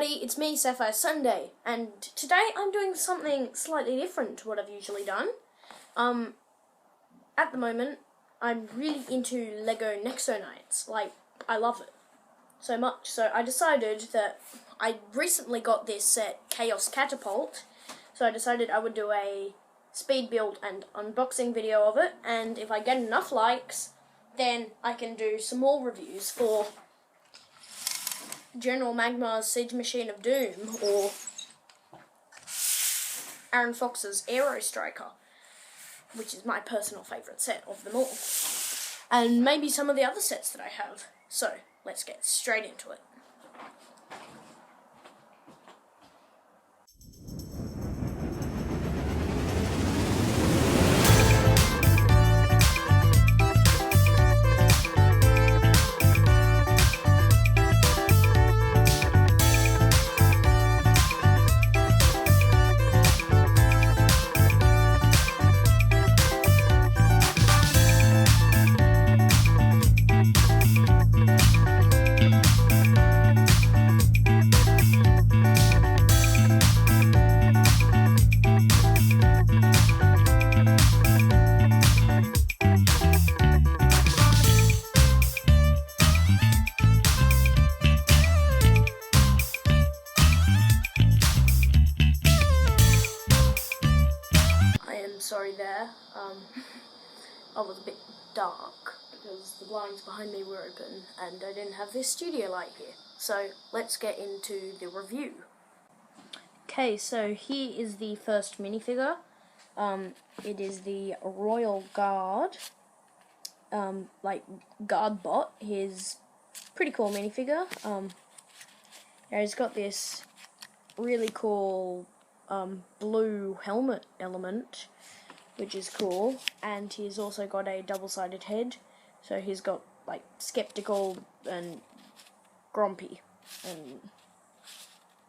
everybody, it's me, Sapphire Sunday, and today I'm doing something slightly different to what I've usually done. At the moment, I'm really into Lego Nexo Knights. Like, I love it so much, so I decided that I recently got this set, Chaos Catapult, so I decided I would do a speed build and unboxing video of it, and if I get enough likes, then I can do some more reviews for General Magmar's Siege Machine of Doom, or Aaron Fox's Aero Striker, which is my personal favourite set of them all, and maybe some of the other sets that I have. So, let's get straight into it. Sorry there, I was a bit dark because the blinds behind me were open and I didn't have this studio light here. So let's get into the review. Okay, so here is the first minifigure. It is the Royal Guard, like guard bot. He's pretty cool minifigure. He's got this really cool blue helmet element, which is cool, and he's also got a double-sided head, so he's got like skeptical and grumpy, and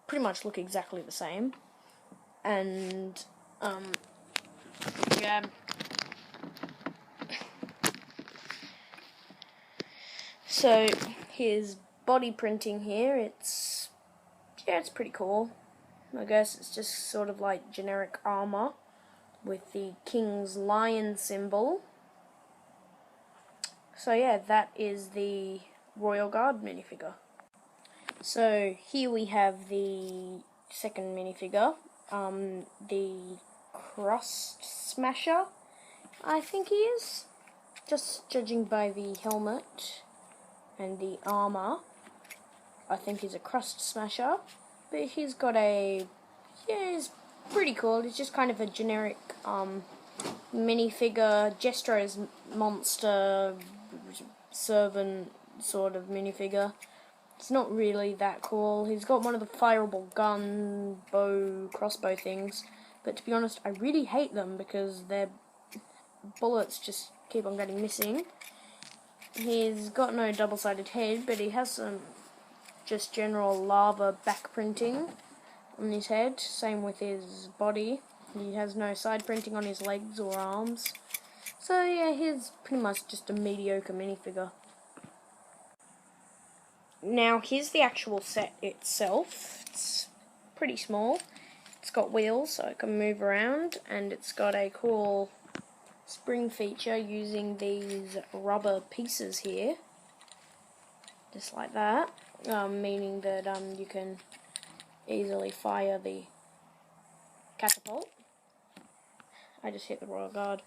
pretty much look exactly the same. And yeah, so his body printing here, it's pretty cool. I guess it's just sort of like generic armor with the King's Lion symbol. So yeah, that is the Royal Guard minifigure. So here we have the second minifigure, the Crust Smasher, I think he is. Just judging by the helmet and the armor, I think he's a Crust Smasher. But he's got a, he's pretty cool. It's just kind of a generic minifigure, Jestro's monster servant sort of minifigure. It's not really that cool. He's got one of the fireable gun, bow, crossbow things, but to be honest, I really hate them because their bullets just keep on getting missing. He's got no double-sided head, but he has some just general lava back printing on his head, same with his body. He has no side printing on his legs or arms. So yeah, he's pretty much just a mediocre minifigure. Now here's the actual set itself. It's pretty small. It's got wheels so it can move around, and it's got a cool spring feature using these rubber pieces here. Just like that. Meaning that you can easily fire the catapult. I just hit the Royal Guard.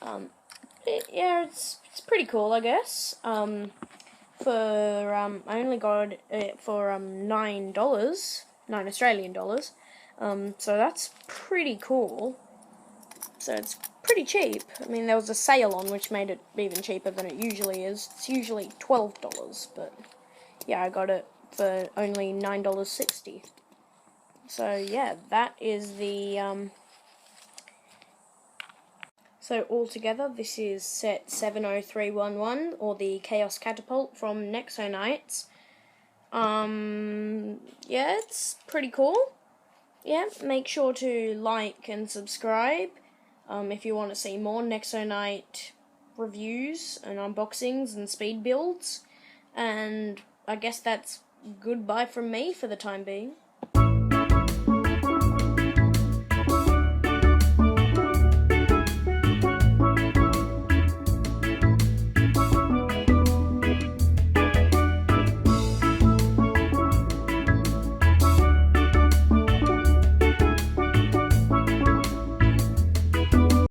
Yeah, it's pretty cool, I guess. I only got it for $9, $9 Australian dollars. So that's pretty cool. So it's pretty cheap. I mean, there was a sale on which made it even cheaper than it usually is. It's usually $12, but yeah, I got it for only $9.60. So yeah, that is the so altogether this is set 70311, or the Chaos Catapult from Nexo Knights. Yeah, it's pretty cool. Yeah, make sure to like and subscribe if you want to see more Nexo Knight reviews and unboxings and speed builds. And I guess that's goodbye from me for the time being.